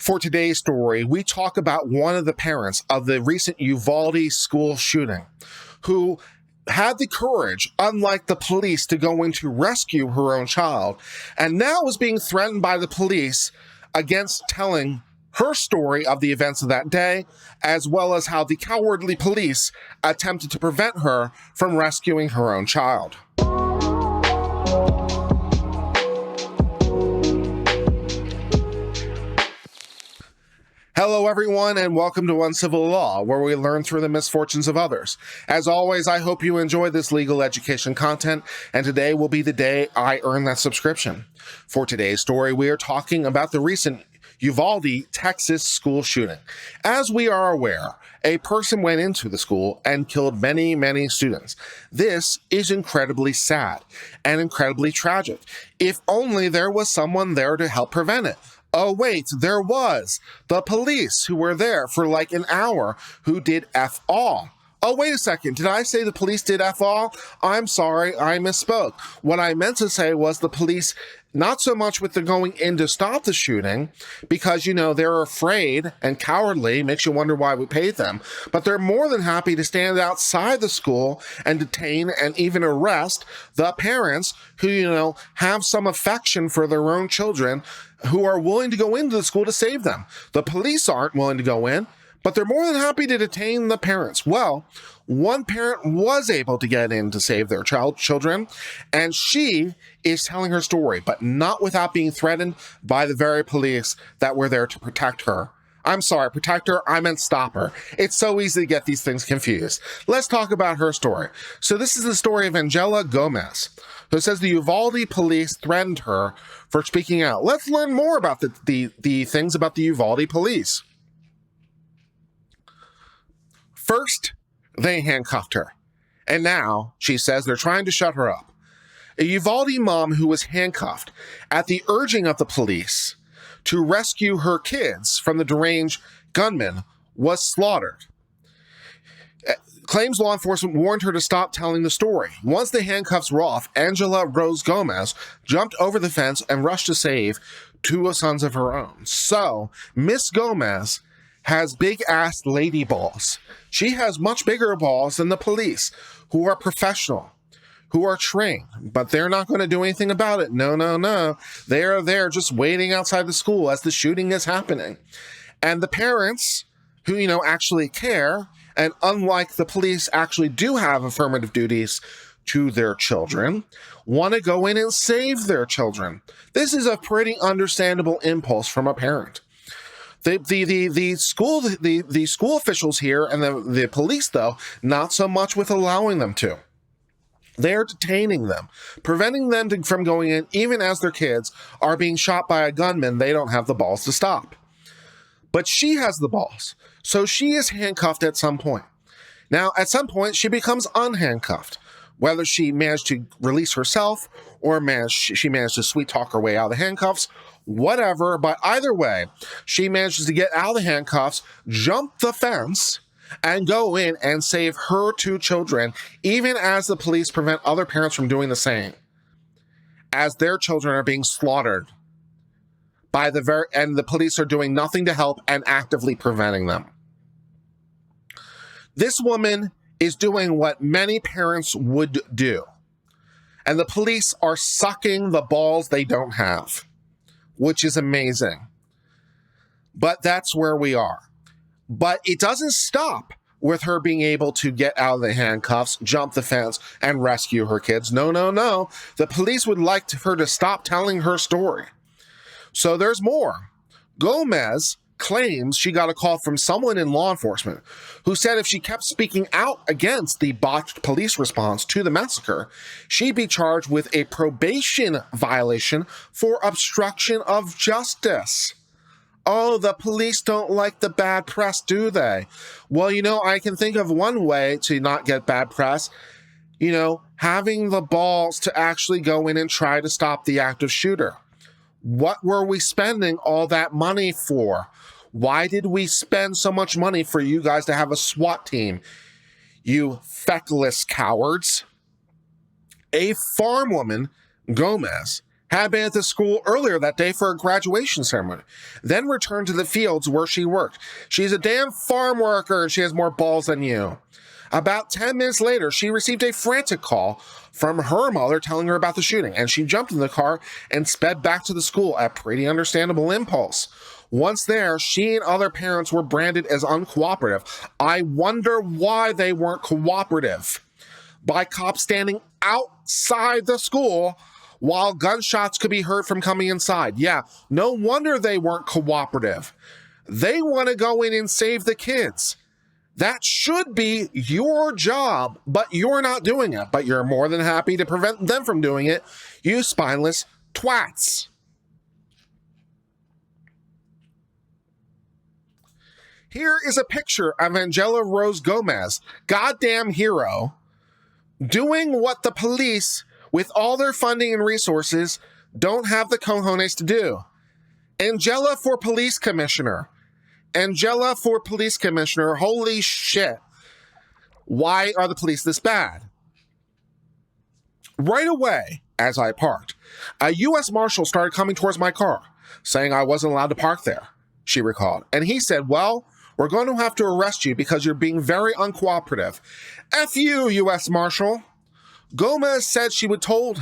For today's story, we talk about one of the parents of the recent Uvalde school shooting who had the courage, unlike the police, to go in to rescue her own child, and now is being threatened by the police against telling her story of the events of that day, as well as how the cowardly police attempted to prevent her from rescuing her own child. Hello, everyone, and welcome to Uncivil Law, where we learn through the misfortunes of others. As always, I hope you enjoy this legal education content, and today will be the day I earn that subscription. For today's story, we are talking about the recent Uvalde, Texas school shooting. As we are aware, a person went into the school and killed many students. This is incredibly sad and incredibly tragic. If only there was someone there to help prevent it. Oh, wait, there was. The police who were there for like an hour who did F all. Oh, wait a second. Did I say the police did F all? I'm sorry, I misspoke. What I meant to say was the police, not so much with the going in to stop the shooting, because, they're afraid and cowardly, makes you wonder why we paid them, but they're more than happy to stand outside the school and detain and even arrest the parents who, have some affection for their own children, who are willing to go into the school to save them. The police aren't willing to go in, but they're more than happy to detain the parents. Well, one parent was able to get in to save their children, and she is telling her story, but not without being threatened by the very police that were there to protect her. I'm sorry, protect her, I meant stop her. It's so easy to get these things confused. Let's talk about her story. So this is the story of Angela Gomez, who says the Uvalde police threatened her for speaking out. Let's learn more about the things about the Uvalde police. First, they handcuffed her. And now, she says, they're trying to shut her up. A Uvalde mom who was handcuffed at the urging of the police to rescue her kids from the deranged gunman was slaughtered. Claims law enforcement warned her to stop telling the story. Once the handcuffs were off, Angela Rose Gomez jumped over the fence and rushed to save two sons of her own. So, Miss Gomez has big-ass lady balls. She has much bigger balls than the police, who are professional, who are trained, but they're not going to do anything about it. No. They are there just waiting outside the school as the shooting is happening. And the parents who, actually care, and unlike the police actually do have affirmative duties to their children, want to go in and save their children. This is a pretty understandable impulse from a parent. The school officials here and the police, though, not so much with allowing them to. They're detaining them, preventing them from going in, even as their kids are being shot by a gunman they don't have the balls to stop. But she has the balls, so she is handcuffed at some point. Now, at some point, she becomes unhandcuffed. Whether she managed to release herself or she managed to sweet talk her way out of the handcuffs, whatever, but either way, she manages to get out of the handcuffs, jump the fence, and go in and save her two children, even as the police prevent other parents from doing the same, as their children are being slaughtered and the police are doing nothing to help and actively preventing them. This woman is doing what many parents would do, and the police are sucking the balls they don't have, which is amazing. But that's where we are. But it doesn't stop with her being able to get out of the handcuffs, jump the fence, and rescue her kids. No. The police would like her to stop telling her story. So there's more. Gomez claims she got a call from someone in law enforcement who said if she kept speaking out against the botched police response to the massacre, she'd be charged with a probation violation for obstruction of justice. Oh, the police don't like the bad press, do they? Well, I can think of one way to not get bad press, having the balls to actually go in and try to stop the active shooter. What were we spending all that money for? Why did we spend so much money for you guys to have a SWAT team? You feckless cowards. A farm woman, Gomez, had been at the school earlier that day for a graduation ceremony, then returned to the fields where she worked. She's a damn farm worker and she has more balls than you. About 10 minutes later, she received a frantic call from her mother telling her about the shooting, and she jumped in the car and sped back to the school at pretty understandable impulse. Once there, she and other parents were branded as uncooperative. I wonder why they weren't cooperative. By cops standing outside the school while gunshots could be heard from coming inside. Yeah, no wonder they weren't cooperative. They want to go in and save the kids. That should be your job, but you're not doing it. But you're more than happy to prevent them from doing it, you spineless twats. Here is a picture of Angela Rose Gomez, goddamn hero, doing what the police, with all their funding and resources, don't have the cojones to do. Angela for police commissioner. Angela for police commissioner. Holy shit. Why are the police this bad? Right away, as I parked, a U.S. Marshal started coming towards my car, saying I wasn't allowed to park there, she recalled. And he said, well, we're going to have to arrest you because you're being very uncooperative. F you, U.S. Marshal. Gomez said she told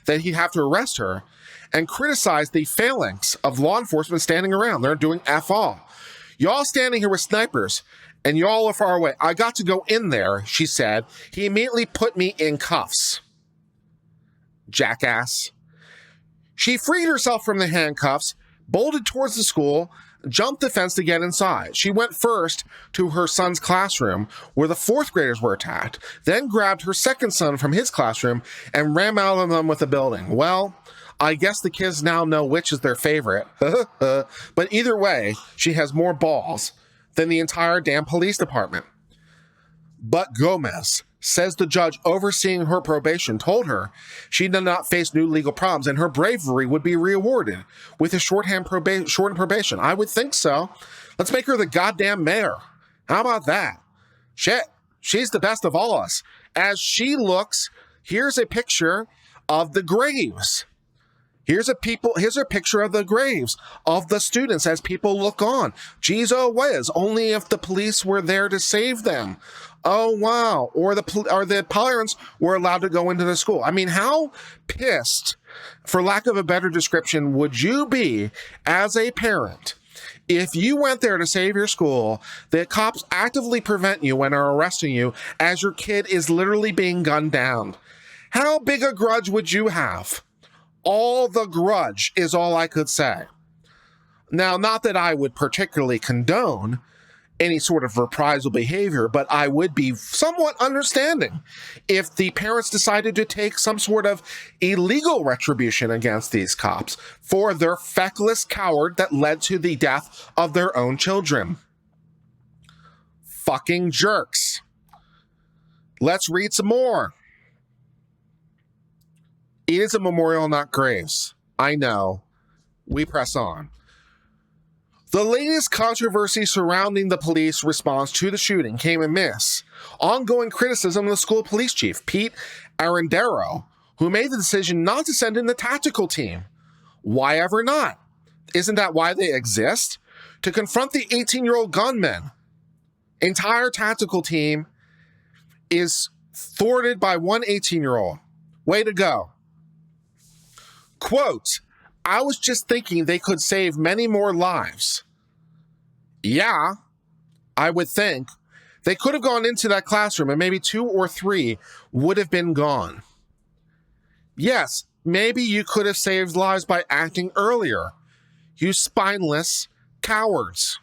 that he'd have to arrest her and criticized the phalanx of law enforcement standing around. They're doing F all. Y'all standing here with snipers and y'all are far away. I got to go in there, she said. He immediately put me in cuffs. Jackass. She freed herself from the handcuffs, bolted towards the school, jumped the fence to get inside. She went first to her son's classroom where the fourth graders were attacked, then grabbed her second son from his classroom and ran out of them with the building. Well, I guess the kids now know which is their favorite. But either way, she has more balls than the entire damn police department. But Gomez says the judge overseeing her probation told her she did not face new legal problems and her bravery would be rewarded with a shortened probation. I would think so. Let's make her the goddamn mayor. How about that? Shit, she's the best of all us. As she looks, here's a picture of the graves. Here's a picture of the graves of the students as people look on. Geez, oh whiz, only if the police were there to save them. Oh wow, or the parents were allowed to go into the school. I mean, how pissed, for lack of a better description, would you be as a parent if you went there to save your school, the cops actively prevent you and are arresting you as your kid is literally being gunned down? How big a grudge would you have? All the grudge is all I could say. Now, not that I would particularly condone any sort of reprisal behavior, but I would be somewhat understanding if the parents decided to take some sort of illegal retribution against these cops for their feckless coward that led to the death of their own children. Fucking jerks. Let's read some more. It is a memorial, not graves. I know. We press on. The latest controversy surrounding the police response to the shooting came amidst ongoing criticism of the school police chief, Pete Arendaro, who made the decision not to send in the tactical team. Why ever not? Isn't that why they exist? To confront the 18-year-old gunman. Entire tactical team is thwarted by one 18-year-old. Way to go. Quote, I was just thinking they could save many more lives. Yeah, I would think. They could have gone into that classroom and maybe 2 or 3 would have been gone. Yes, maybe you could have saved lives by acting earlier. You spineless cowards.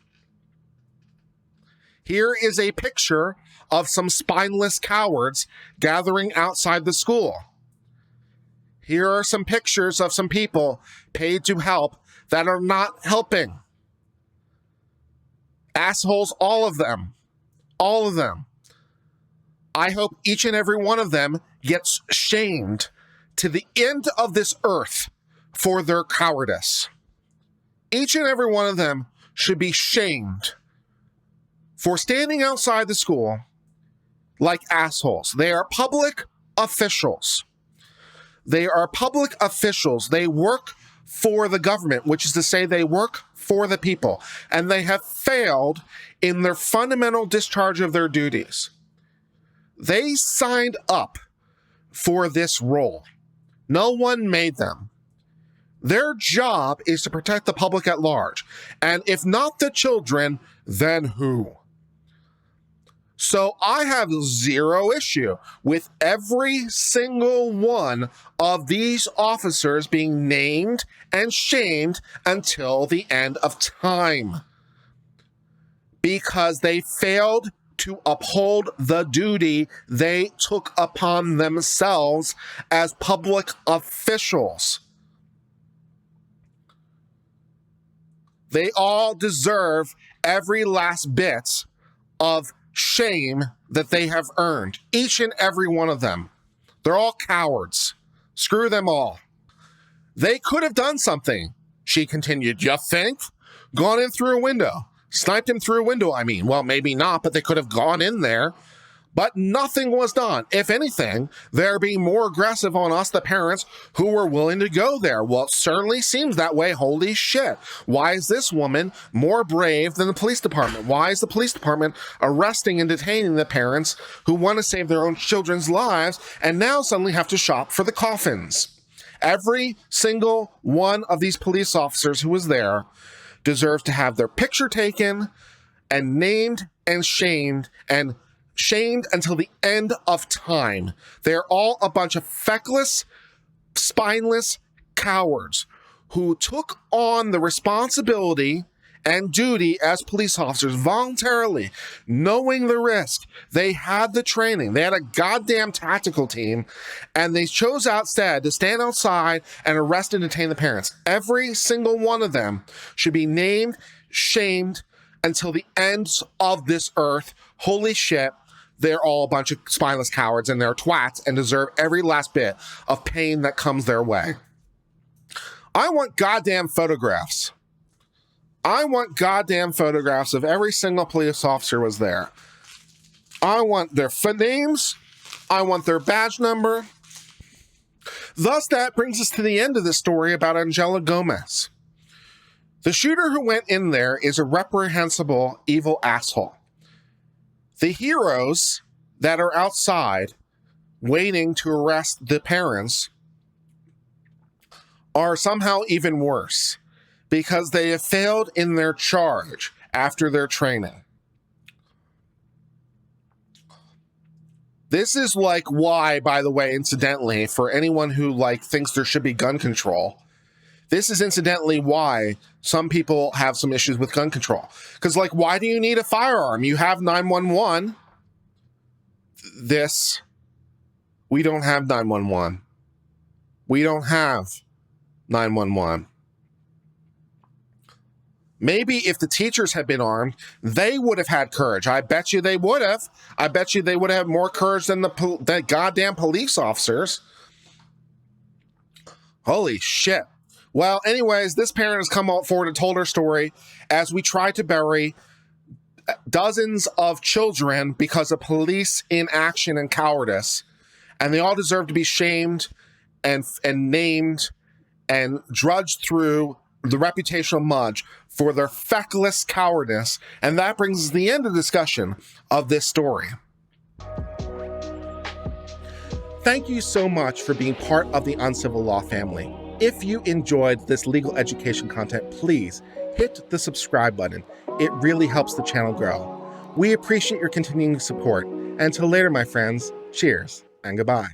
Here is a picture of some spineless cowards gathering outside the school. Here are some pictures of some people paid to help that are not helping. Assholes, all of them. All of them. I hope each and every one of them gets shamed to the end of this earth for their cowardice. Each and every one of them should be shamed for standing outside the school like assholes. They are public officials. They are public officials. They work for the government, which is to say they work for the people, and they have failed in their fundamental discharge of their duties. They signed up for this role. No one made them. Their job is to protect the public at large. And if not the children, then who? So I have zero issue with every single one of these officers being named and shamed until the end of time, because they failed to uphold the duty they took upon themselves as public officials. They all deserve every last bit of shame that they have earned. Each and every one of them. They're all cowards. Screw them all. They could have done something, she continued. You think? Gone in through a window. Sniped him through a window, I mean. Well, maybe not, but they could have gone in there. But nothing was done. If anything, they're being more aggressive on us, the parents, who were willing to go there. Well, it certainly seems that way. Holy shit. Why is this woman more brave than the police department? Why is the police department arresting and detaining the parents who want to save their own children's lives and now suddenly have to shop for the coffins? Every single one of these police officers who was there deserves to have their picture taken and named and shamed until the end of time. They're all a bunch of feckless, spineless cowards who took on the responsibility and duty as police officers voluntarily, knowing the risk. They had the training. They had a goddamn tactical team, and they chose instead to stand outside and arrest and detain the parents. Every single one of them should be named, shamed until the ends of this earth. Holy shit. They're all a bunch of spineless cowards, and they're twats and deserve every last bit of pain that comes their way. I want goddamn photographs. I want goddamn photographs of every single police officer was there. I want their names. I want their badge number. Thus, that brings us to the end of the story about Angela Gomez. The shooter who went in there is a reprehensible, evil asshole. The heroes that are outside waiting to arrest the parents are somehow even worse because they have failed in their charge after their training. This is like why, by the way, incidentally, for anyone who thinks there should be gun control, this is incidentally why some people have some issues with gun control. Because, why do you need a firearm? You have 911. We don't have 911. We don't have 911. Maybe if the teachers had been armed, they would have had courage. I bet you they would have. I bet you they would have more courage than the goddamn police officers. Holy shit. Well, anyways, this parent has come forward and told her story as we try to bury dozens of children because of police inaction and cowardice. And they all deserve to be shamed and named and drudged through the reputational mud for their feckless cowardice. And that brings us to the end of the discussion of this story. Thank you so much for being part of the Uncivil Law family. If you enjoyed this legal education content, please hit the subscribe button. It really helps the channel grow. We appreciate your continuing support. Until later, my friends, cheers and goodbye.